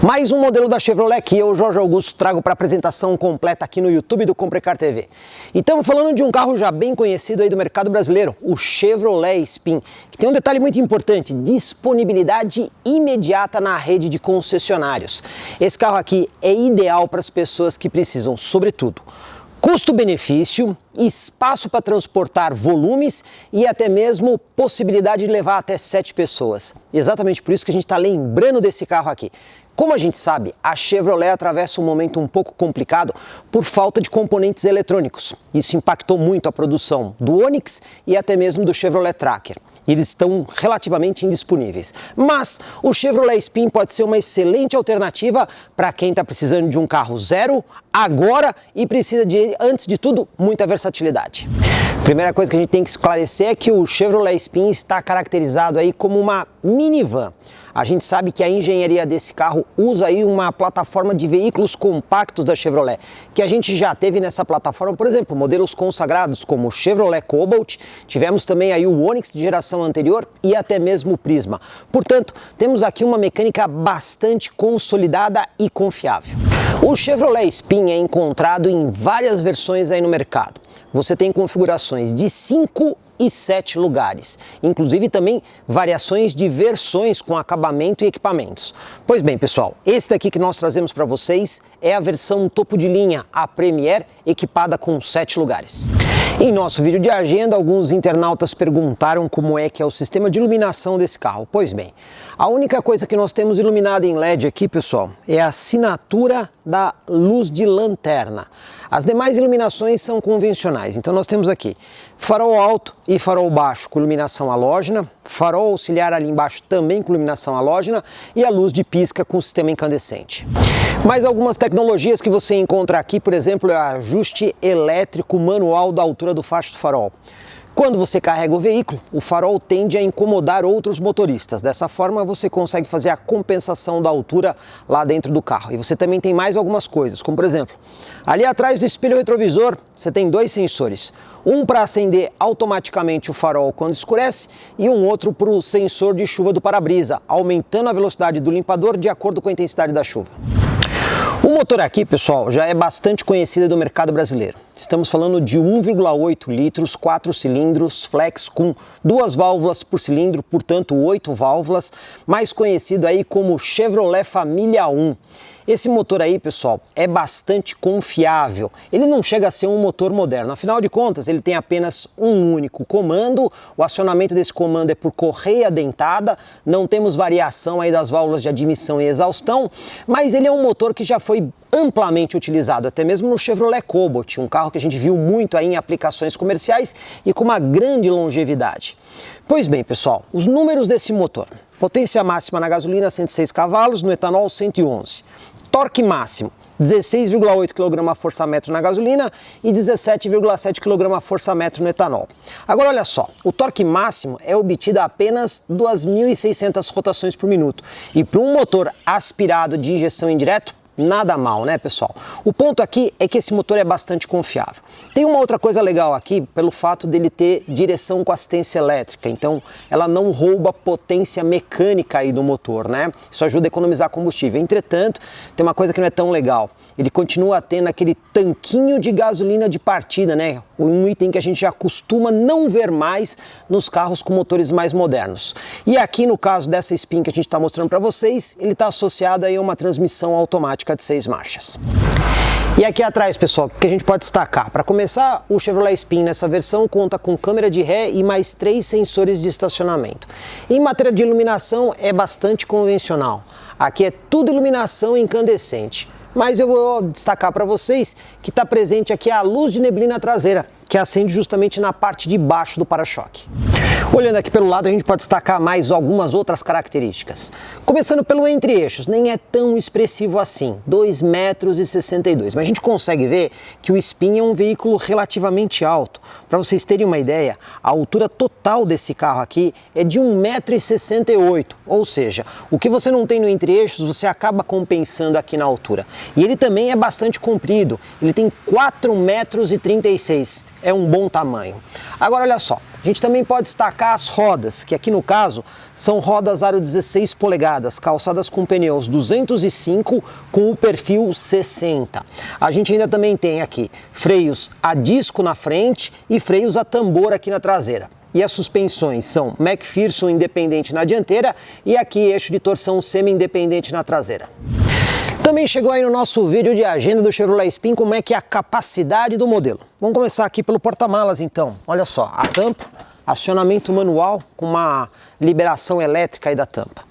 Mais um modelo da Chevrolet que eu, Jorge Augusto, trago para apresentação completa aqui no YouTube do Comprecar TV. E estamos falando de um carro já bem conhecido aí do mercado brasileiro, o Chevrolet Spin, que tem um detalhe muito importante: disponibilidade imediata na rede de concessionários. Esse carro aqui é ideal para as pessoas que precisam, sobretudo, custo-benefício, espaço para transportar volumes e até mesmo possibilidade de levar até 7 pessoas. Exatamente por isso que a gente está lembrando desse carro aqui. Como a gente sabe, a Chevrolet atravessa um momento um pouco complicado por falta de componentes eletrônicos. Isso impactou muito a produção do Onix e até mesmo do Chevrolet Tracker. Eles estão relativamente indisponíveis. Mas o Chevrolet Spin pode ser uma excelente alternativa para quem está precisando de um carro zero agora e precisa de, antes de tudo, muita versatilidade. Primeira coisa que a gente tem que esclarecer é que o Chevrolet Spin está caracterizado aí como uma minivan. A gente sabe que a engenharia desse carro usa aí uma plataforma de veículos compactos da Chevrolet, que a gente já teve nessa plataforma, por exemplo, modelos consagrados como o Chevrolet Cobalt, tivemos também aí o Onix de geração anterior e até mesmo o Prisma. Portanto, temos aqui uma mecânica bastante consolidada e confiável. O Chevrolet Spin é encontrado em várias versões aí no mercado. Você tem configurações de 5 e 7 lugares, inclusive também variações de versões com acabamento e equipamentos. Pois bem, pessoal, esse daqui que nós trazemos para vocês é a versão topo de linha, a Premier, equipada com 7 lugares. Em nosso vídeo de agenda, alguns internautas perguntaram como é que é o sistema de iluminação desse carro. Pois bem, a única coisa que nós temos iluminada em LED aqui, pessoal, é a assinatura da luz de lanterna. As demais iluminações são convencionais, então nós temos aqui farol alto e farol baixo com iluminação halógena, farol auxiliar ali embaixo também com iluminação halógena e a luz de pisca com sistema incandescente. Mais algumas tecnologias que você encontra aqui, por exemplo, é o ajuste elétrico manual da altura do facho do farol. Quando você carrega o veículo, o farol tende a incomodar outros motoristas. Dessa forma, você consegue fazer a compensação da altura lá dentro do carro. E você também tem mais algumas coisas, como por exemplo, ali atrás do espelho retrovisor, você tem 2 sensores. Um para acender automaticamente o farol quando escurece e um outro para o sensor de chuva do para-brisa, aumentando a velocidade do limpador de acordo com a intensidade da chuva. O motor aqui, pessoal, já é bastante conhecido do mercado brasileiro. Estamos falando de 1,8 litros, 4 cilindros, flex com 2 válvulas por cilindro, portanto 8 válvulas, mais conhecido aí como Chevrolet Família 1. Esse motor aí, pessoal, é bastante confiável. Ele não chega a ser um motor moderno, afinal de contas, ele tem apenas um único comando. O acionamento desse comando é por correia dentada, não temos variação aí das válvulas de admissão e exaustão, mas ele é um motor que já foi amplamente utilizado, até mesmo no Chevrolet Cobalt, um carro que a gente viu muito aí em aplicações comerciais e com uma grande longevidade. Pois bem, pessoal, os números desse motor: potência máxima na gasolina 106 cavalos, no etanol 111. Torque máximo 16,8 kgfm na gasolina e 17,7 kgfm no etanol. Agora olha só, o torque máximo é obtido a apenas 2.600 rotações por minuto e para um motor aspirado de injeção indireto, nada mal, né, pessoal? O ponto aqui é que esse motor é bastante confiável. Tem uma outra coisa legal aqui, pelo fato dele ter direção com assistência elétrica, então ela não rouba potência mecânica aí do motor, né? Isso ajuda a economizar combustível. Entretanto, tem uma coisa que não é tão legal. Ele continua tendo aquele tanquinho de gasolina de partida, né? Um item que a gente já costuma não ver mais nos carros com motores mais modernos. E aqui no caso dessa Spin que a gente está mostrando para vocês, ele está associado aí a uma transmissão automática de 6 marchas. E aqui atrás, pessoal, o que a gente pode destacar? Para começar, o Chevrolet Spin nessa versão conta com câmera de ré e mais 3 sensores de estacionamento. Em matéria de iluminação é bastante convencional. Aqui é tudo iluminação incandescente. Mas eu vou destacar para vocês que está presente aqui a luz de neblina traseira, que acende justamente na parte de baixo do para-choque. Olhando aqui pelo lado, a gente pode destacar mais algumas outras características. Começando pelo entre-eixos, nem é tão expressivo assim, 2,62 m, mas a gente consegue ver que o Spin é um veículo relativamente alto. Para vocês terem uma ideia, a altura total desse carro aqui é de 1,68 m, ou seja, o que você não tem no entre-eixos, você acaba compensando aqui na altura. E ele também é bastante comprido, ele tem 4,36 m. é um bom tamanho. Agora olha só, a gente também pode destacar as rodas, que aqui no caso são rodas aro 16 polegadas, calçadas com pneus 205 com o perfil 60. A gente ainda também tem aqui freios a disco na frente e freios a tambor aqui na traseira. E as suspensões são McPherson independente na dianteira e aqui eixo de torção semi-independente na traseira. Também chegou aí no nosso vídeo de agenda do Chevrolet Spin como é que é a capacidade do modelo. Vamos começar aqui pelo porta-malas então. Olha só, a tampa, acionamento manual com uma liberação elétrica aí da tampa.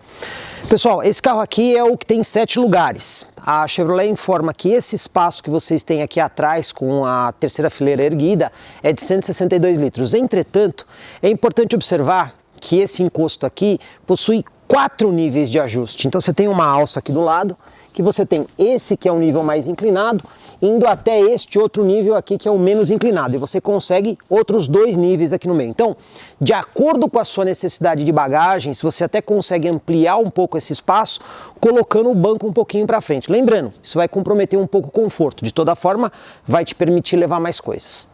Pessoal, esse carro aqui é o que tem 7 lugares. A Chevrolet informa que esse espaço que vocês têm aqui atrás com a terceira fileira erguida é de 162 litros. Entretanto, é importante observar que esse encosto aqui possui 4 níveis de ajuste. Então você tem uma alça aqui do lado, que você tem esse que é o nível mais inclinado, indo até este outro nível aqui que é o menos inclinado, e você consegue outros 2 níveis aqui no meio. Então, de acordo com a sua necessidade de bagagens, você até consegue ampliar um pouco esse espaço, colocando o banco um pouquinho para frente. Lembrando, isso vai comprometer um pouco o conforto, de toda forma vai te permitir levar mais coisas.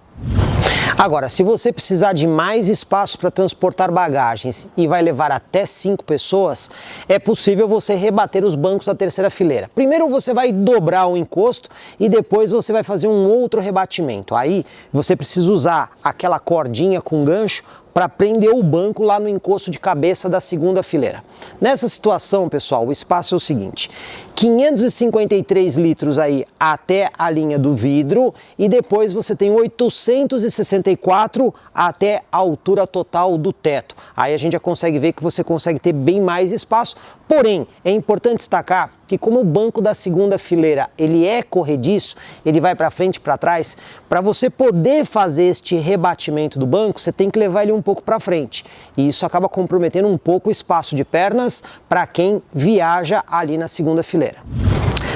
Agora, se você precisar de mais espaço para transportar bagagens e vai levar até 5 pessoas, é possível você rebater os bancos da terceira fileira. Primeiro você vai dobrar o encosto e depois você vai fazer um outro rebatimento. Aí você precisa usar aquela cordinha com gancho para prender o banco lá no encosto de cabeça da segunda fileira. Nessa situação, pessoal, o espaço é o seguinte: 553 litros aí até a linha do vidro e depois você tem 864 até a altura total do teto. Aí a gente já consegue ver que você consegue ter bem mais espaço, porém é importante destacar que como o banco da segunda fileira ele é corrediço, ele vai para frente e para trás, para você poder fazer este rebatimento do banco, você tem que levar ele um pouco para frente. E isso acaba comprometendo um pouco o espaço de pernas para quem viaja ali na segunda fileira.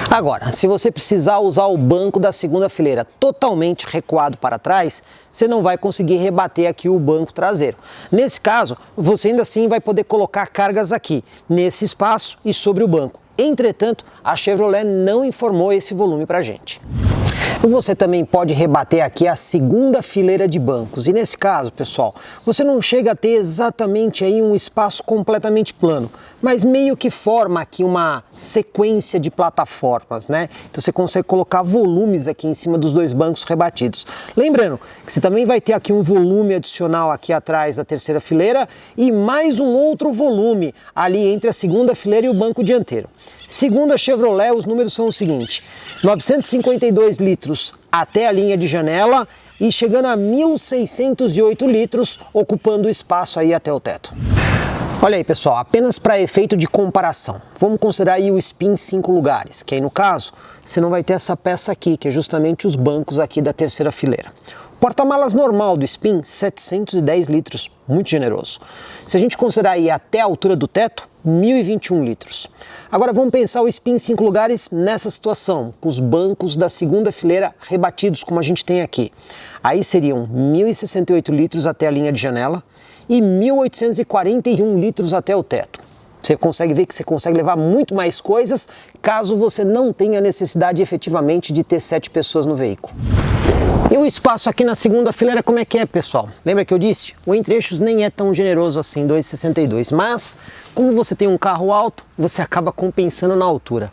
Agora, se você precisar usar o banco da segunda fileira totalmente recuado para trás, você não vai conseguir rebater aqui o banco traseiro. Nesse caso, você ainda assim vai poder colocar cargas aqui, nesse espaço e sobre o banco. Entretanto, a Chevrolet não informou esse volume para a gente. Você também pode rebater aqui a segunda fileira de bancos. E nesse caso, pessoal, você não chega a ter exatamente aí um espaço completamente plano, mas meio que forma aqui uma sequência de plataformas, né? Então você consegue colocar volumes aqui em cima dos 2 bancos rebatidos. Lembrando que você também vai ter aqui um volume adicional aqui atrás da terceira fileira e mais um outro volume ali entre a segunda fileira e o banco dianteiro. Segundo a Chevrolet, os números são o seguinte: 952 litros até a linha de janela e chegando a 1.608 litros, ocupando o espaço aí até o teto. Olha aí, pessoal, apenas para efeito de comparação, vamos considerar aí o Spin 5 lugares, que aí no caso, você não vai ter essa peça aqui, que é justamente os bancos aqui da terceira fileira. Porta-malas normal do Spin, 710 litros, muito generoso. Se a gente considerar aí até a altura do teto, 1.021 litros. Agora vamos pensar o Spin 5 lugares nessa situação, com os bancos da segunda fileira rebatidos, como a gente tem aqui. Aí seriam 1.068 litros até a linha de janela e 1.841 litros até o teto. Você consegue ver que você consegue levar muito mais coisas caso você não tenha necessidade efetivamente de ter 7 pessoas no veículo. E o espaço aqui na segunda fileira como é que é, pessoal? Lembra que eu disse? O entre-eixos nem é tão generoso assim, 2,62, mas como você tem um carro alto, você acaba compensando na altura.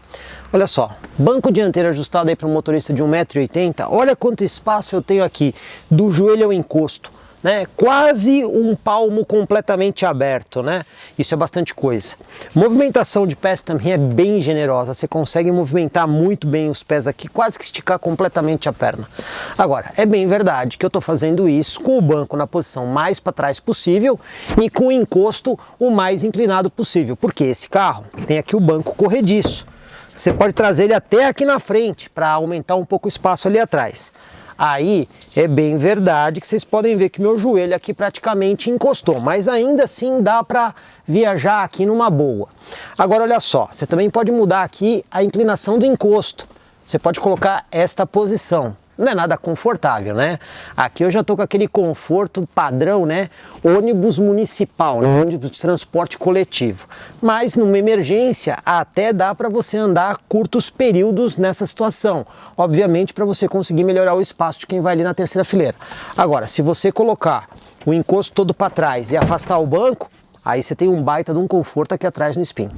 Olha só, banco dianteiro ajustado aí para um motorista de 1,80 m, olha quanto espaço eu tenho aqui, do joelho ao encosto. Né? Quase um palmo completamente aberto, né? Isso é bastante coisa. Movimentação de pés também é bem generosa, você consegue movimentar muito bem os pés aqui, quase que esticar completamente a perna. Agora, é bem verdade que eu estou fazendo isso com o banco na posição mais para trás possível e com o encosto o mais inclinado possível, porque esse carro tem aqui o banco corrediço. Você pode trazer ele até aqui na frente para aumentar um pouco o espaço ali atrás. Aí é bem verdade que vocês podem ver que meu joelho aqui praticamente encostou, mas ainda assim dá para viajar aqui numa boa. Agora olha só, você também pode mudar aqui a inclinação do encosto. Você pode colocar esta posição, não é nada confortável, né? Aqui eu já tô com aquele conforto padrão, né? Ônibus municipal, né? Ônibus de transporte coletivo. Mas numa emergência até dá para você andar curtos períodos nessa situação. Obviamente para você conseguir melhorar o espaço de quem vai ali na terceira fileira. Agora, se você colocar o encosto todo para trás e afastar o banco, aí você tem um baita de um conforto aqui atrás no Spin.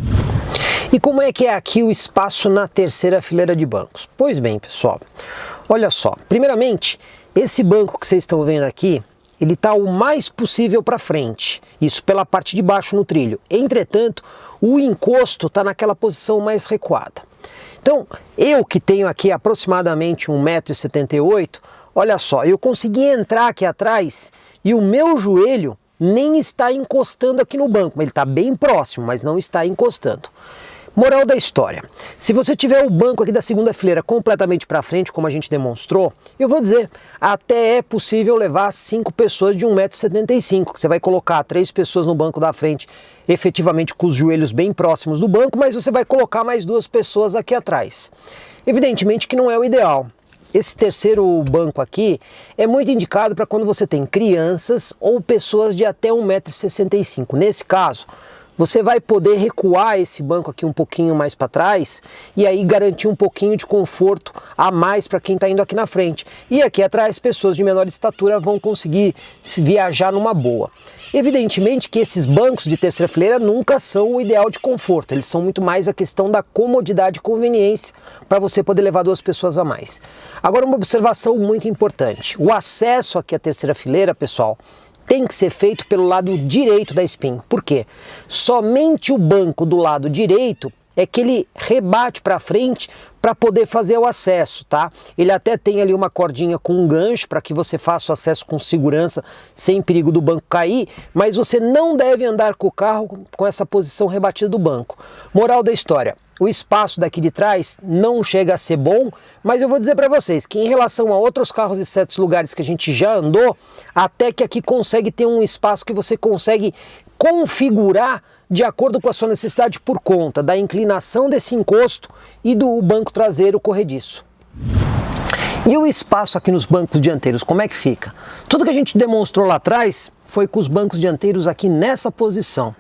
E como é que é aqui o espaço na terceira fileira de bancos? Pois bem, pessoal, olha só. Primeiramente, esse banco que vocês estão vendo aqui, ele está o mais possível para frente, isso pela parte de baixo no trilho. Entretanto, o encosto está naquela posição mais recuada. Então, eu que tenho aqui aproximadamente 1,78 m, olha só, eu consegui entrar aqui atrás e o meu joelho nem está encostando aqui no banco. Ele está bem próximo, mas não está encostando. Moral da história, se você tiver o banco aqui da segunda fileira completamente para frente, como a gente demonstrou, eu vou dizer, até é possível levar 5 pessoas de 1,75 m, que você vai colocar 3 pessoas no banco da frente, efetivamente com os joelhos bem próximos do banco, mas você vai colocar mais 2 pessoas aqui atrás. Evidentemente que não é o ideal. Esse terceiro banco aqui é muito indicado para quando você tem crianças ou pessoas de até 1,65 m. Nesse caso, você vai poder recuar esse banco aqui um pouquinho mais para trás e aí garantir um pouquinho de conforto a mais para quem está indo aqui na frente. E aqui atrás, pessoas de menor estatura vão conseguir viajar numa boa. Evidentemente que esses bancos de terceira fileira nunca são o ideal de conforto, eles são muito mais a questão da comodidade e conveniência para você poder levar 2 pessoas a mais. Agora, uma observação muito importante, o acesso aqui à terceira fileira, pessoal, tem que ser feito pelo lado direito da Spin. Por quê? Somente o banco do lado direito é que ele rebate para frente para poder fazer o acesso, tá? Ele até tem ali uma cordinha com um gancho para que você faça o acesso com segurança, sem perigo do banco cair, mas você não deve andar com o carro com essa posição rebatida do banco. Moral da história, o espaço daqui de trás não chega a ser bom, mas eu vou dizer para vocês que em relação a outros carros de certos lugares que a gente já andou, até que aqui consegue ter um espaço que você consegue configurar de acordo com a sua necessidade por conta da inclinação desse encosto e do banco traseiro corrediço. E o espaço aqui nos bancos dianteiros, como é que fica? Tudo que a gente demonstrou lá atrás foi com os bancos dianteiros aqui nessa posição.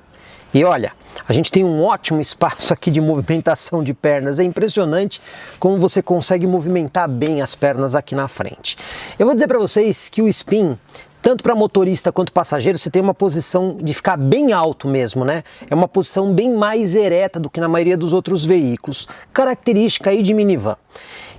E olha, a gente tem um ótimo espaço aqui de movimentação de pernas. É impressionante como você consegue movimentar bem as pernas aqui na frente. Eu vou dizer para vocês que o Spin, tanto para motorista quanto passageiro, você tem uma posição de ficar bem alto mesmo, né? É uma posição bem mais ereta do que na maioria dos outros veículos. Característica aí de minivan.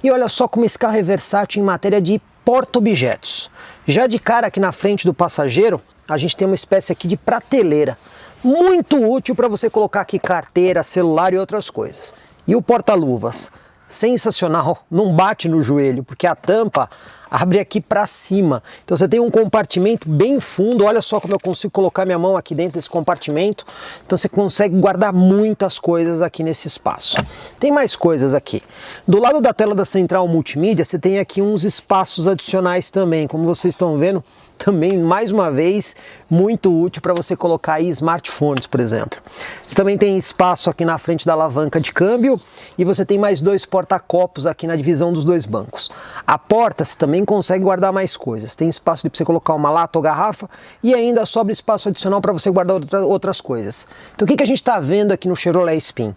E olha só como esse carro é versátil em matéria de porta-objetos. Já de cara aqui na frente do passageiro, a gente tem uma espécie aqui de prateleira. Muito útil para você colocar aqui carteira, celular e outras coisas. E o porta-luvas, sensacional, não bate no joelho, porque a tampa abre aqui para cima. Então você tem um compartimento bem fundo, olha só como eu consigo colocar minha mão aqui dentro desse compartimento. Então você consegue guardar muitas coisas aqui nesse espaço. Tem mais coisas aqui. Do lado da tela da central multimídia, você tem aqui uns espaços adicionais também, como vocês estão vendo. Também, mais uma vez, muito útil para você colocar aí smartphones, por exemplo. Você também tem espaço aqui na frente da alavanca de câmbio e você tem mais 2 porta-copos aqui na divisão dos 2 bancos. A porta você também consegue guardar mais coisas. Tem espaço para você colocar uma lata ou garrafa e ainda sobra espaço adicional para você guardar outras coisas. Então o que a gente está vendo aqui no Chevrolet Spin?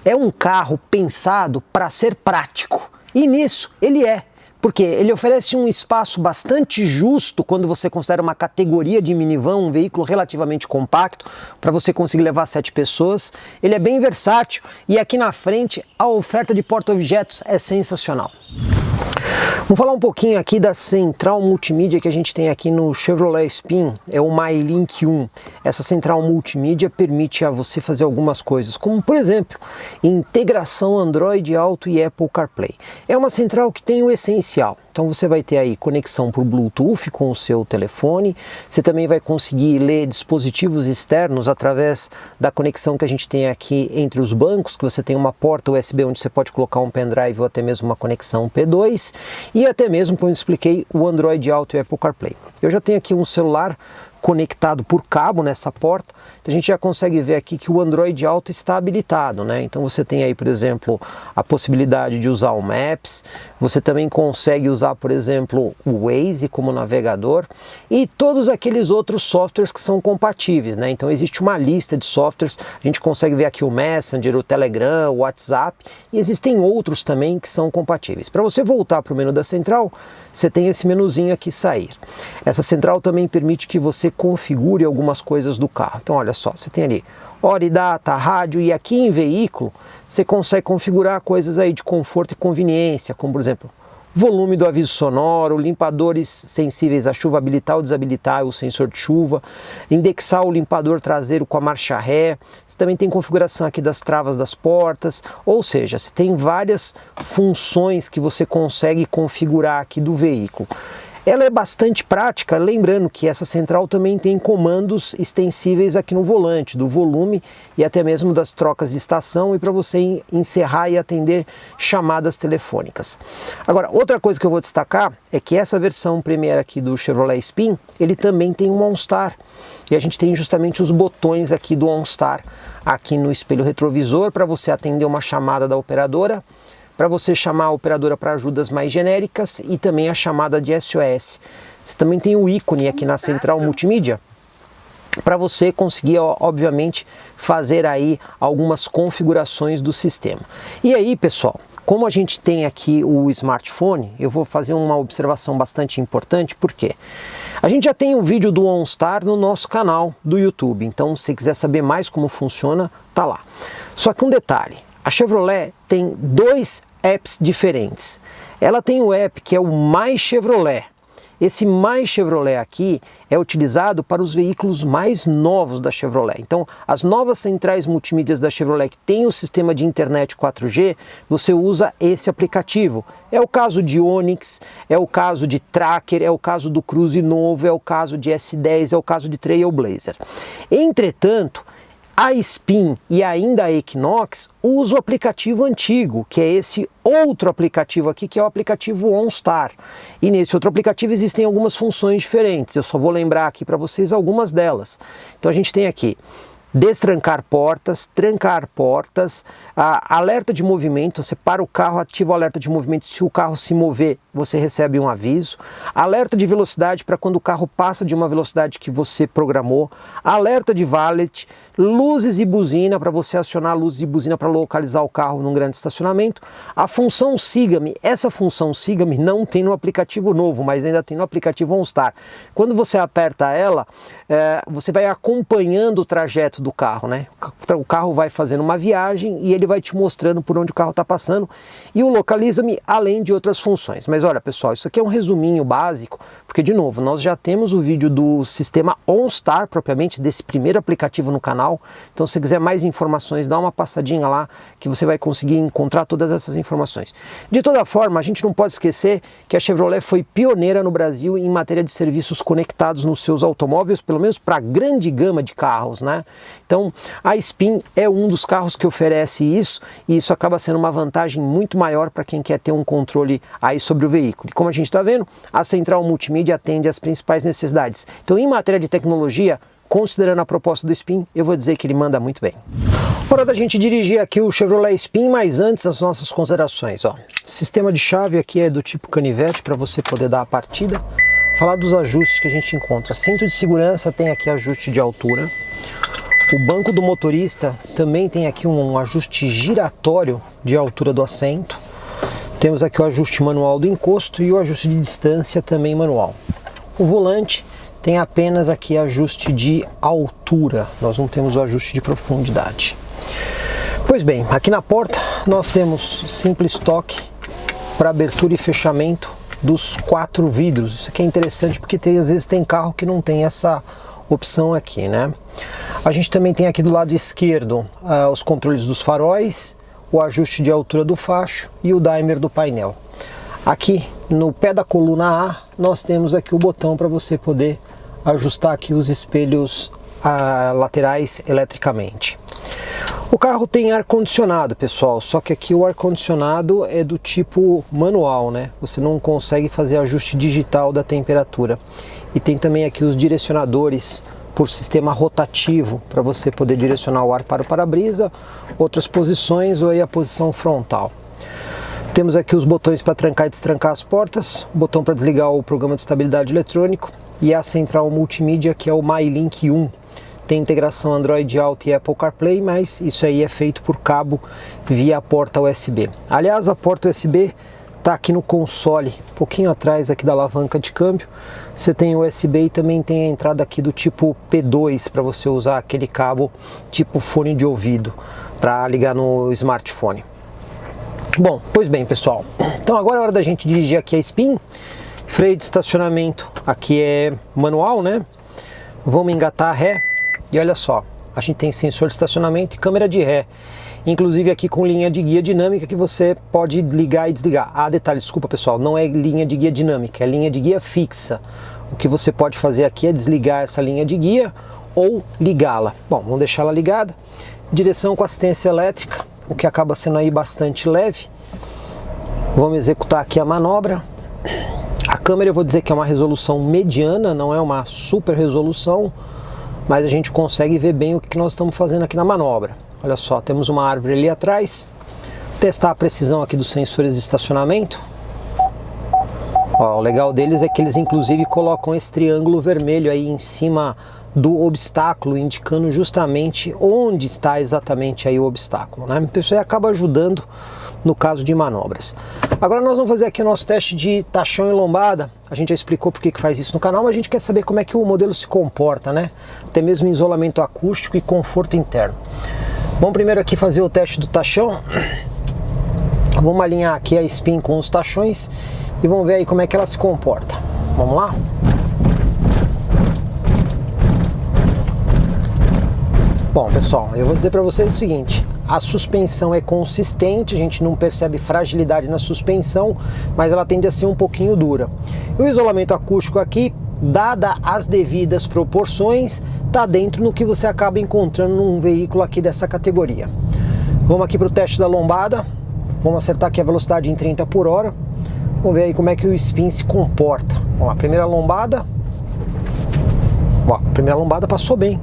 É um carro pensado para ser prático e nisso ele é. Porque ele oferece um espaço bastante justo quando você considera uma categoria de minivan, um veículo relativamente compacto, para você conseguir levar 7 pessoas. Ele é bem versátil e aqui na frente a oferta de porta-objetos é sensacional. Vamos falar um pouquinho aqui da central multimídia que a gente tem aqui no Chevrolet Spin, é o MyLink 1. Essa central multimídia permite a você fazer algumas coisas, como por exemplo, integração Android Auto e Apple CarPlay. É uma central que tem o essencial. Então você vai ter aí conexão por Bluetooth com o seu telefone, você também vai conseguir ler dispositivos externos através da conexão que a gente tem aqui entre os bancos, que você tem uma porta USB onde você pode colocar um pendrive ou até mesmo uma conexão P2 e até mesmo, como eu expliquei, o Android Auto e Apple CarPlay. Eu já tenho aqui um celular conectado por cabo nessa porta. Então a gente já consegue ver aqui que o Android Auto está habilitado, né? Então você tem aí, por exemplo, a possibilidade de usar o Maps, você também consegue usar, por exemplo, o Waze como navegador e todos aqueles outros softwares que são compatíveis, né? Então existe uma lista de softwares, a gente consegue ver aqui o Messenger, o Telegram, o WhatsApp, e existem outros também que são compatíveis. Para você voltar para o menu da central, você tem esse menuzinho aqui, sair. Essa central também permite que você configure algumas coisas do carro. Então olha só, você tem ali hora e data, rádio, e aqui em veículo você consegue configurar coisas aí de conforto e conveniência, como por exemplo, volume do aviso sonoro, limpadores sensíveis à chuva, habilitar ou desabilitar o sensor de chuva, indexar o limpador traseiro com a marcha ré. Você também tem configuração aqui das travas das portas, ou seja, você tem várias funções que você consegue configurar aqui do veículo. Ela é bastante prática, lembrando que essa central também tem comandos extensíveis aqui no volante, do volume e até mesmo das trocas de estação, e para você encerrar e atender chamadas telefônicas. Agora, outra coisa que eu vou destacar é que essa versão Premier aqui do Chevrolet Spin, ele também tem um OnStar, e a gente tem justamente os botões aqui do OnStar aqui no espelho retrovisor para você atender uma chamada da operadora, para você chamar a operadora para ajudas mais genéricas e também a chamada de SOS. Você também tem o ícone aqui na central multimídia para você conseguir, obviamente, fazer aí algumas configurações do sistema. E aí, pessoal, como a gente tem aqui o smartphone, eu vou fazer uma observação bastante importante, porque a gente já tem um vídeo do OnStar no nosso canal do YouTube, então se você quiser saber mais como funciona, tá lá. Só que um detalhe, a Chevrolet tem dois apps diferentes. Ela tem o app que é o Mais Chevrolet. Esse Mais Chevrolet aqui é utilizado para os veículos mais novos da Chevrolet. Então, as novas centrais multimídias da Chevrolet que tem o sistema de internet 4G, você usa esse aplicativo. É o caso de Onix, é o caso de Tracker, é o caso do Cruze novo, é o caso de S10, é o caso de Trailblazer. Entretanto, a Spin e ainda a Equinox usam o aplicativo antigo, que é esse outro aplicativo aqui, que é o aplicativo OnStar. E nesse outro aplicativo existem algumas funções diferentes, eu só vou lembrar aqui para vocês algumas delas. Então a gente tem aqui destrancar portas, trancar portas, alerta de movimento, você para o carro, ativa o alerta de movimento, se o carro se mover, você recebe um aviso, alerta de velocidade para quando o carro passa de uma velocidade que você programou, alerta de valet, luzes e buzina para você acionar luzes e buzina para localizar o carro num grande estacionamento, a função Siga-me, essa função Siga-me não tem no aplicativo novo, mas ainda tem no aplicativo OnStar. Quando você aperta ela, você vai acompanhando o trajeto do carro, né? O carro vai fazendo uma viagem e ele vai te mostrando por onde o carro está passando, e o Localiza-me, além de outras funções. Mas olha, pessoal, isso aqui é um resuminho básico, porque de novo, nós já temos o vídeo do sistema OnStar, propriamente desse primeiro aplicativo no canal. Então se quiser mais informações, dá uma passadinha lá que você vai conseguir encontrar todas essas informações. De toda forma, a gente não pode esquecer que a Chevrolet foi pioneira no Brasil em matéria de serviços conectados nos seus automóveis, pelo menos para a grande gama de carros, né? Então a Spin é um dos carros que oferece isso, e isso acaba sendo uma vantagem muito maior para quem quer ter um controle aí sobre o veículo. E como a gente está vendo, a central multimídia atende às principais necessidades. Então, em matéria de tecnologia, considerando a proposta do Spin, eu vou dizer que ele manda muito bem. Hora da gente dirigir aqui o Chevrolet Spin, mas antes as nossas considerações. Ó, sistema de chave aqui é do tipo canivete para você poder dar a partida. Falar dos ajustes que a gente encontra. Cinto de segurança tem aqui ajuste de altura. O banco do motorista também tem aqui um ajuste giratório de altura do assento. Temos aqui o ajuste manual do encosto e o ajuste de distância também manual. O volante tem apenas aqui ajuste de altura, nós não temos o ajuste de profundidade. Pois bem, aqui na porta nós temos simples toque para abertura e fechamento dos 4 vidros. Isso aqui é interessante porque às vezes tem carro que não tem essa opção aqui, né? A gente também tem aqui do lado esquerdo os controles dos faróis, o ajuste de altura do facho e o dimer do painel. Aqui no pé da coluna A nós temos aqui o botão para você poder ajustar aqui os espelhos laterais eletricamente. O carro tem ar-condicionado, pessoal, só que aqui o ar-condicionado é do tipo manual, né? Você não consegue fazer ajuste digital da temperatura. E tem também aqui os direcionadores por sistema rotativo, para você poder direcionar o ar para o para-brisa, outras posições ou aí a posição frontal. Temos aqui os botões para trancar e destrancar as portas, botão para desligar o programa de estabilidade eletrônico e a central multimídia, que é o MyLink 1. Tem integração Android Auto e Apple CarPlay, mas isso aí é feito por cabo via a porta USB. Aliás, a porta USB está aqui no console, um pouquinho atrás aqui da alavanca de câmbio. Você tem o USB e também tem a entrada aqui do tipo P2 para você usar aquele cabo tipo fone de ouvido para ligar no smartphone. Bom, pois bem, pessoal, então agora é hora da gente dirigir aqui a Spin. Freio de estacionamento aqui é manual, né? Vamos engatar a ré e olha só, a gente tem sensor de estacionamento e câmera de ré, inclusive aqui com linha de guia dinâmica que você pode ligar e desligar. Ah, detalhe, desculpa pessoal, não é linha de guia dinâmica, é linha de guia fixa. O que você pode fazer aqui é desligar essa linha de guia ou ligá-la. Bom, vamos deixar ela ligada. Direção com assistência elétrica, o que acaba sendo aí bastante leve. Vamos executar aqui a manobra. A câmera eu vou dizer que é uma resolução mediana, não é uma super resolução, mas a gente consegue ver bem o que nós estamos fazendo aqui na manobra. Olha só, temos uma árvore ali atrás. Testar a precisão aqui dos sensores de estacionamento. Ó, o legal deles é que eles inclusive colocam esse triângulo vermelho aí em cima do obstáculo, indicando justamente onde está exatamente aí o obstáculo, né? Então isso aí acaba ajudando no caso de manobras. Agora nós vamos fazer aqui o nosso teste de tachão e lombada. A gente já explicou por que faz isso no canal, mas a gente quer saber como é que o modelo se comporta, né? Até mesmo em isolamento acústico e conforto interno. Vamos primeiro aqui fazer o teste do tachão. Vamos alinhar aqui a Spin com os tachões e vamos ver aí como é que ela se comporta. Vamos lá? Bom, pessoal, eu vou dizer para vocês o seguinte: a suspensão é consistente, a gente não percebe fragilidade na suspensão, mas ela tende a ser um pouquinho dura. E o isolamento acústico aqui, dada as devidas proporções, está dentro no que você acaba encontrando num veículo aqui dessa categoria. Vamos aqui para o teste da lombada, vamos acertar aqui a velocidade em 30 por hora. Vamos ver aí como é que o Spin se comporta. Vamos lá, primeira lombada. Ó, a primeira lombada passou bem.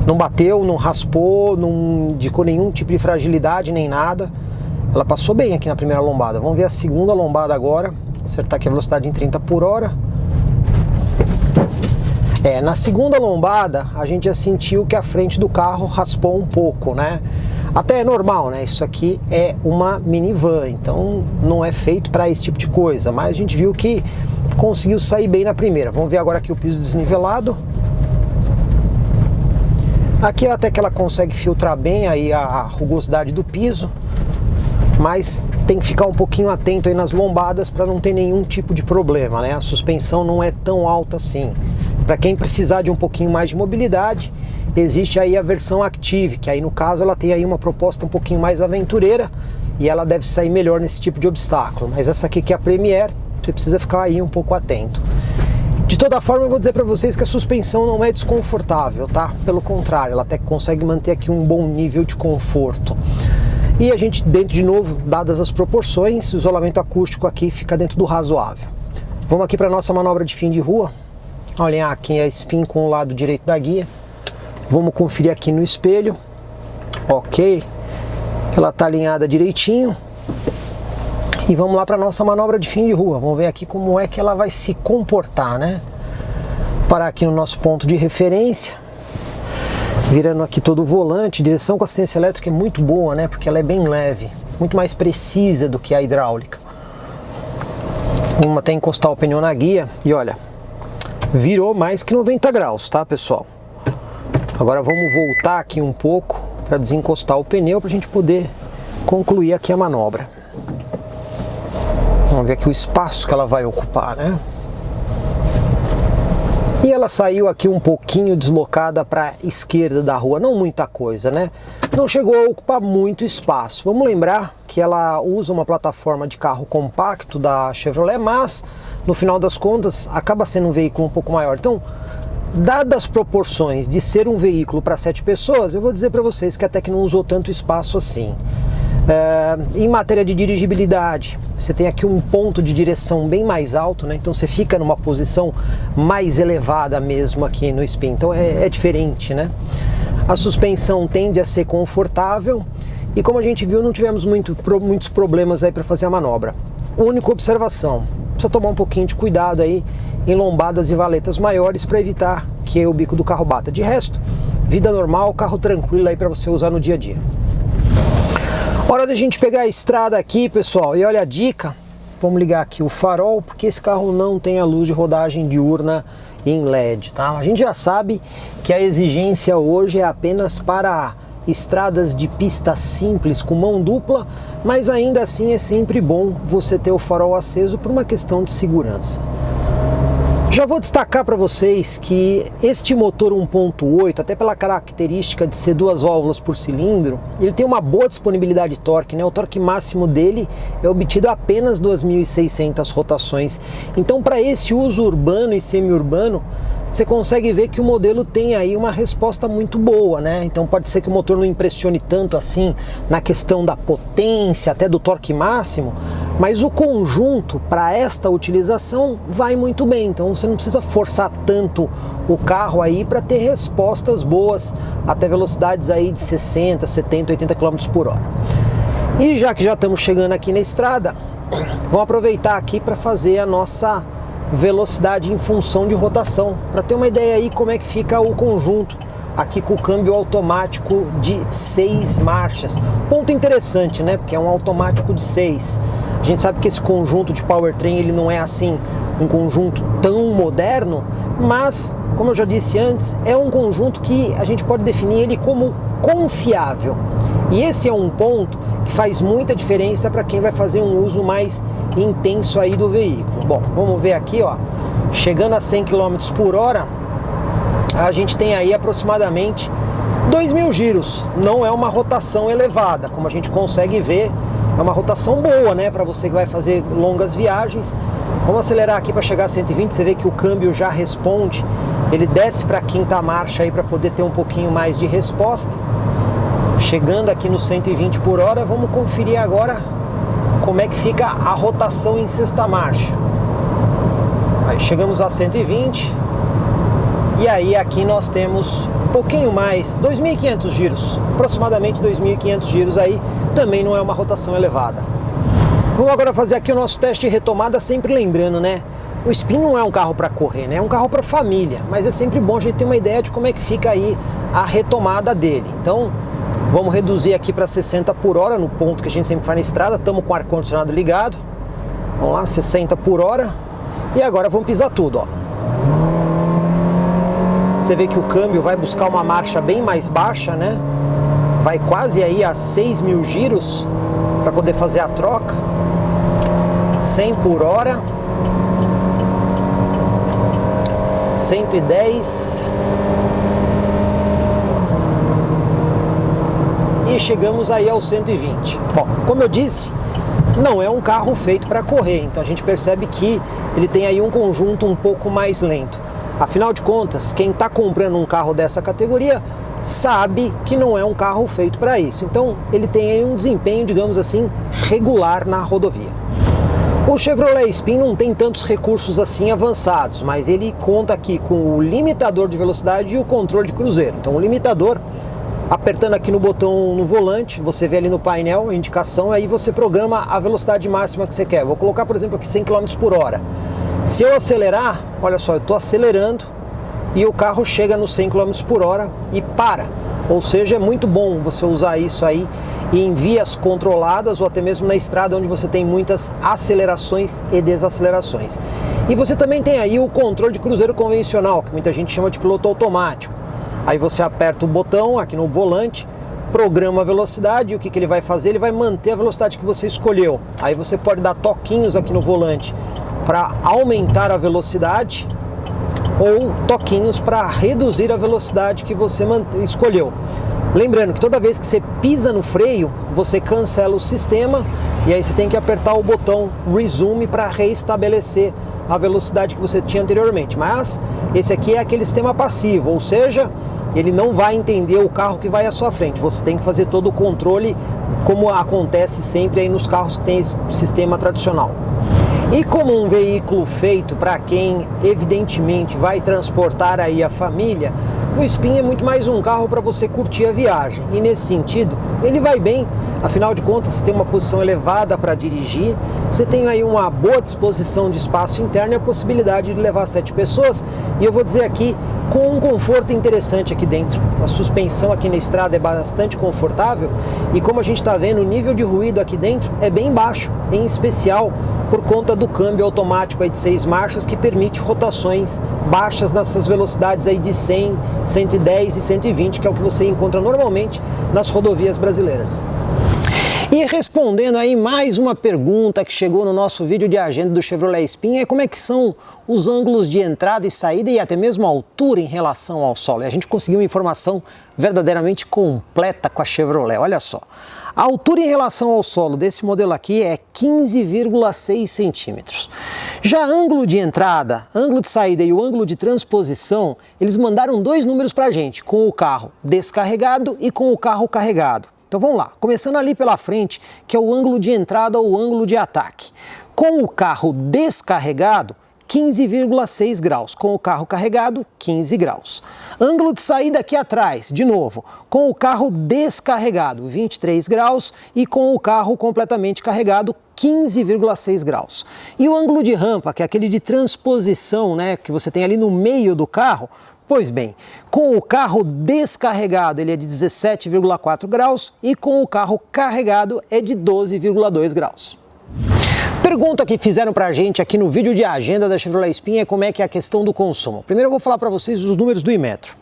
Não bateu, não raspou, não indicou nenhum tipo de fragilidade, nem nada. Ela passou bem aqui na primeira lombada. Vamos ver a segunda lombada agora. Acertar aqui a velocidade em 30 por hora. Na segunda lombada, a gente já sentiu que a frente do carro raspou um pouco, né? Até é normal, né? Isso aqui é uma minivan, então não é feito para esse tipo de coisa. Mas a gente viu que conseguiu sair bem na primeira. Vamos ver agora aqui o piso desnivelado. Aqui até que ela consegue filtrar bem aí a rugosidade do piso, mas tem que ficar um pouquinho atento aí nas lombadas para não ter nenhum tipo de problema, né? A suspensão não é tão alta assim. Para quem precisar de um pouquinho mais de mobilidade, existe aí a versão Active, que aí no caso ela tem aí uma proposta um pouquinho mais aventureira e ela deve sair melhor nesse tipo de obstáculo. Mas essa aqui que é a Premier, você precisa ficar aí um pouco atento. De toda forma, eu vou dizer para vocês que a suspensão não é desconfortável, tá? Pelo contrário, ela até consegue manter aqui um bom nível de conforto. E a gente, dentro de novo, dadas as proporções, o isolamento acústico aqui fica dentro do razoável. Vamos aqui para a nossa manobra de fim de rua. Olhem aqui a Spin com o lado direito da guia. Vamos conferir aqui no espelho. Ok. Ela está alinhada direitinho. E vamos lá para a nossa manobra de fim de rua. Vamos ver aqui como é que ela vai se comportar, né? Parar aqui no nosso ponto de referência. Virando aqui todo o volante. Direção com assistência elétrica é muito boa, né? Porque ela é bem leve. Muito mais precisa do que a hidráulica. Vamos até encostar o pneu na guia. E olha, virou mais que 90 graus, tá, pessoal? Agora vamos voltar aqui um pouco para desencostar o pneu para a gente poder concluir aqui a manobra. Vamos ver aqui o espaço que ela vai ocupar, né? E ela saiu aqui um pouquinho deslocada para a esquerda da rua, não muita coisa, né? Não chegou a ocupar muito espaço. Vamos lembrar que ela usa uma plataforma de carro compacto da Chevrolet, mas no final das contas acaba sendo um veículo um pouco maior. Então, Dadas as proporções de ser um veículo para 7 pessoas, eu vou dizer para vocês que até que não usou tanto espaço assim. Em matéria de dirigibilidade, você tem aqui um ponto de direção bem mais alto, né? Então você fica numa posição mais elevada mesmo aqui no Spin, então é diferente, né? A suspensão tende a ser confortável e, como a gente viu, não tivemos muitos problemas aí para fazer a manobra. Única observação, precisa tomar um pouquinho de cuidado aí em lombadas e valetas maiores para evitar que o bico do carro bata. De resto, vida normal, carro tranquilo aí para você usar no dia a dia. Hora da gente pegar a estrada aqui, pessoal, e olha a dica, vamos ligar aqui o farol, porque esse carro não tem a luz de rodagem diurna em LED, tá? A gente já sabe que a exigência hoje é apenas para estradas de pista simples com mão dupla, mas ainda assim é sempre bom você ter o farol aceso por uma questão de segurança. Já vou destacar para vocês que este motor 1.8, até pela característica de ser 2 válvulas por cilindro, ele tem uma boa disponibilidade de torque, né? O torque máximo dele é obtido a apenas 2.600 rotações. Então, para esse uso urbano e semi-urbano, você consegue ver que o modelo tem aí uma resposta muito boa, né? Então pode ser que o motor não impressione tanto assim na questão da potência, até do torque máximo, mas o conjunto para esta utilização vai muito bem. Então você não precisa forçar tanto o carro aí para ter respostas boas até velocidades aí de 60, 70, 80 km por hora. E já que já estamos chegando aqui na estrada, vamos aproveitar aqui para fazer a nossa velocidade em função de rotação, para ter uma ideia aí como é que fica o conjunto aqui com o câmbio automático de 6 marchas. Ponto interessante, né? Porque é um automático de 6. A gente sabe que esse conjunto de powertrain ele não é assim um conjunto tão moderno, mas como eu já disse antes, é um conjunto que a gente pode definir ele como confiável. E esse é um ponto que faz muita diferença para quem vai fazer um uso mais intenso aí do veículo. Bom, vamos ver aqui, ó, chegando a 100 km por hora, a gente tem aí aproximadamente 2.000 giros. Não é uma rotação elevada, como a gente consegue ver, é uma rotação boa, né, para você que vai fazer longas viagens. Vamos acelerar aqui para chegar a 120, você vê que o câmbio já responde, ele desce para a 5ª marcha aí para poder ter um pouquinho mais de resposta. Chegando aqui no 120 por hora, vamos conferir agora como é que fica a rotação em 6ª marcha. Aí chegamos a 120 e aí aqui nós temos um pouquinho mais, 2.500 giros, aproximadamente 2.500 giros aí, também não é uma rotação elevada. Vamos agora fazer aqui o nosso teste de retomada, sempre lembrando, né? O Spin não é um carro para correr, né? É um carro para família, mas é sempre bom a gente ter uma ideia de como é que fica aí a retomada dele. Então, vamos reduzir aqui para 60 por hora, no ponto que a gente sempre faz na estrada. Estamos com o ar-condicionado ligado. Vamos lá, 60 por hora. E agora vamos pisar tudo, ó. Você vê que o câmbio vai buscar uma marcha bem mais baixa, né? Vai quase aí a 6.000 giros para poder fazer a troca. 100 por hora. 110. E chegamos aí aos 120. Bom, como eu disse, não é um carro feito para correr, então a gente percebe que ele tem aí um conjunto um pouco mais lento. Afinal de contas, quem está comprando um carro dessa categoria sabe que não é um carro feito para isso. Então ele tem aí um desempenho, digamos assim, regular na rodovia. O Chevrolet Spin não tem tantos recursos assim avançados, mas ele conta aqui com o limitador de velocidade e o controle de cruzeiro. Então o limitador, apertando aqui no botão no volante, você vê ali no painel a indicação, aí você programa a velocidade máxima que você quer. Vou colocar, por exemplo, aqui 100 km por hora. Se eu acelerar, olha só, eu estou acelerando e o carro chega nos 100 km por hora e para. Ou seja, é muito bom você usar isso aí em vias controladas ou até mesmo na estrada onde você tem muitas acelerações e desacelerações. E você também tem aí o controle de cruzeiro convencional, que muita gente chama de piloto automático. Aí você aperta o botão aqui no volante, programa a velocidade, e o que ele vai fazer? Ele vai manter a velocidade que você escolheu. Aí você pode dar toquinhos aqui no volante para aumentar a velocidade ou toquinhos para reduzir a velocidade que você escolheu. Lembrando que toda vez que você pisa no freio, você cancela o sistema e aí você tem que apertar o botão Resume para reestabelecer a velocidade que você tinha anteriormente. Mas esse aqui é aquele sistema passivo, ou seja, ele não vai entender o carro que vai à sua frente. Você tem que fazer todo o controle, como acontece sempre aí nos carros que tem esse sistema tradicional. E como um veículo feito para quem evidentemente vai transportar aí a família, o Spin é muito mais um carro para você curtir a viagem. E nesse sentido, ele vai bem. Afinal de contas, você tem uma posição elevada para dirigir, você tem aí uma boa disposição de espaço interno e a possibilidade de levar 7 pessoas. E eu vou dizer aqui, com um conforto interessante aqui dentro. A suspensão aqui na estrada é bastante confortável e como a gente está vendo, o nível de ruído aqui dentro é bem baixo, em especial por conta do câmbio automático aí de 6 marchas que permite rotações baixas nessas velocidades aí de 100, 110 e 120, que é o que você encontra normalmente nas rodovias brasileiras. E respondendo aí mais uma pergunta que chegou no nosso vídeo de agenda do Chevrolet Spin, é como é que são os ângulos de entrada e saída e até mesmo a altura em relação ao solo. E a gente conseguiu uma informação verdadeiramente completa com a Chevrolet, olha só. A altura em relação ao solo desse modelo aqui é 15,6 centímetros. Já ângulo de entrada, ângulo de saída e o ângulo de transposição, eles mandaram 2 números para a gente, com o carro descarregado e com o carro carregado. Então vamos lá, começando ali pela frente, que é o ângulo de entrada ou ângulo de ataque. Com o carro descarregado, 15,6 graus. Com o carro carregado, 15 graus. Ângulo de saída aqui atrás, de novo, com o carro descarregado, 23 graus. E com o carro completamente carregado, 15,6 graus. E o ângulo de rampa, que é aquele de transposição, né, que você tem ali no meio do carro, pois bem, com o carro descarregado ele é de 17,4 graus e com o carro carregado é de 12,2 graus. Pergunta que fizeram pra gente aqui no vídeo de agenda da Chevrolet Spin é como é que é a questão do consumo. Primeiro eu vou falar para vocês os números do Imetro.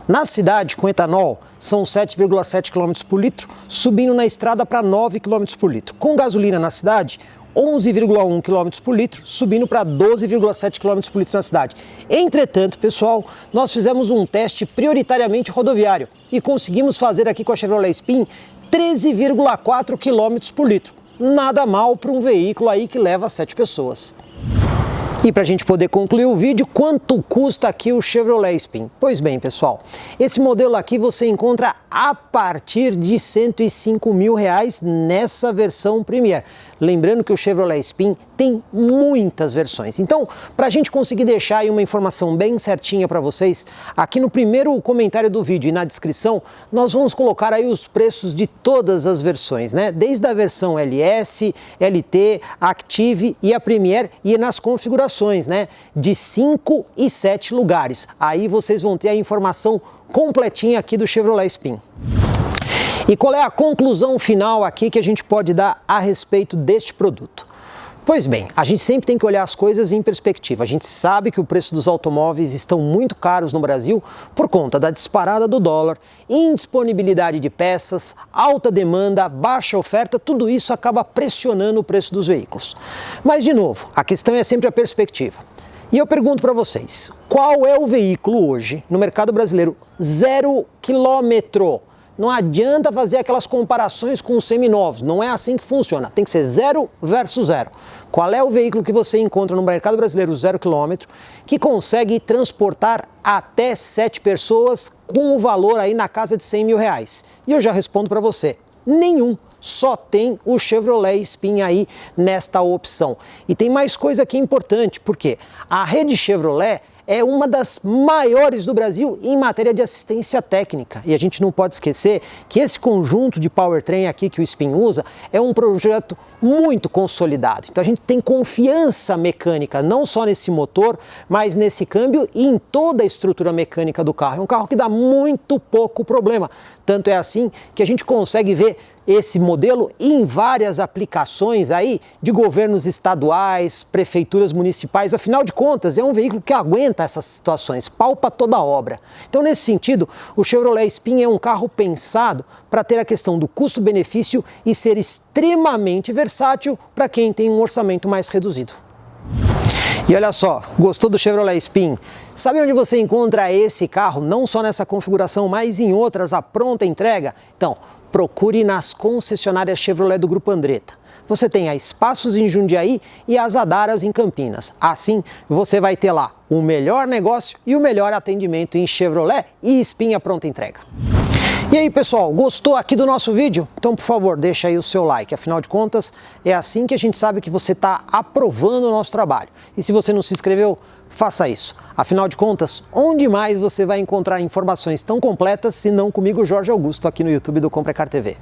Na cidade, com etanol, são 7,7 km por litro, subindo na estrada para 9 km por litro. Com gasolina na cidade, 11,1 km por litro, subindo para 12,7 km por litro na cidade. Entretanto, pessoal, nós fizemos um teste prioritariamente rodoviário e conseguimos fazer aqui com a Chevrolet Spin 13,4 km por litro. Nada mal para um veículo aí que leva 7 pessoas. E para a gente poder concluir o vídeo, quanto custa aqui o Chevrolet Spin? Pois bem, pessoal, esse modelo aqui você encontra a partir de R$ 105 mil nessa versão Premier. Lembrando que o Chevrolet Spin tem muitas versões. Então, para a gente conseguir deixar aí uma informação bem certinha para vocês, aqui no primeiro comentário do vídeo e na descrição, nós vamos colocar aí os preços de todas as versões, né? Desde a versão LS, LT, Active e a Premier e nas configurações, né? De 5 e 7 lugares. Aí vocês vão ter a informação completinha aqui do Chevrolet Spin. E qual é a conclusão final aqui que a gente pode dar a respeito deste produto? Pois bem, a gente sempre tem que olhar as coisas em perspectiva. A gente sabe que o preço dos automóveis estão muito caros no Brasil por conta da disparada do dólar, indisponibilidade de peças, alta demanda, baixa oferta, tudo isso acaba pressionando o preço dos veículos. Mas, de novo, a questão é sempre a perspectiva. E eu pergunto para vocês, qual é o veículo hoje no mercado brasileiro 0 quilômetro? Não adianta fazer aquelas comparações com os seminovos, não é assim que funciona, tem que ser 0 versus 0. Qual é o veículo que você encontra no mercado brasileiro 0 quilômetro que consegue transportar até 7 pessoas com um valor aí na casa de 100 mil reais? E eu já respondo para você, nenhum. Só tem o Chevrolet Spin aí nesta opção. E tem mais coisa aqui importante, porque a rede Chevrolet é uma das maiores do Brasil em matéria de assistência técnica. E a gente não pode esquecer que esse conjunto de powertrain aqui que o Spin usa é um projeto muito consolidado. Então a gente tem confiança mecânica, não só nesse motor, mas nesse câmbio e em toda a estrutura mecânica do carro. É um carro que dá muito pouco problema. Tanto é assim que a gente consegue ver esse modelo em várias aplicações aí de governos estaduais, prefeituras municipais. Afinal de contas, é um veículo que aguenta essas situações, palpa toda a obra. Então, nesse sentido, o Chevrolet Spin é um carro pensado para ter a questão do custo-benefício e ser extremamente versátil para quem tem um orçamento mais reduzido. E olha só, gostou do Chevrolet Spin? Sabe onde você encontra esse carro? Não só nessa configuração, mas em outras, a pronta entrega? Então, procure nas concessionárias Chevrolet do Grupo Andretta. Você tem a Espaços em Jundiaí e as Adaras em Campinas. Assim, você vai ter lá o melhor negócio e o melhor atendimento em Chevrolet e Spin à pronta entrega. E aí, pessoal, gostou aqui do nosso vídeo? Então, por favor, deixa aí o seu like. Afinal de contas, é assim que a gente sabe que você está aprovando o nosso trabalho. E se você não se inscreveu, faça isso. Afinal de contas, onde mais você vai encontrar informações tão completas se não comigo, Jorge Augusto, aqui no YouTube do Comprecar TV?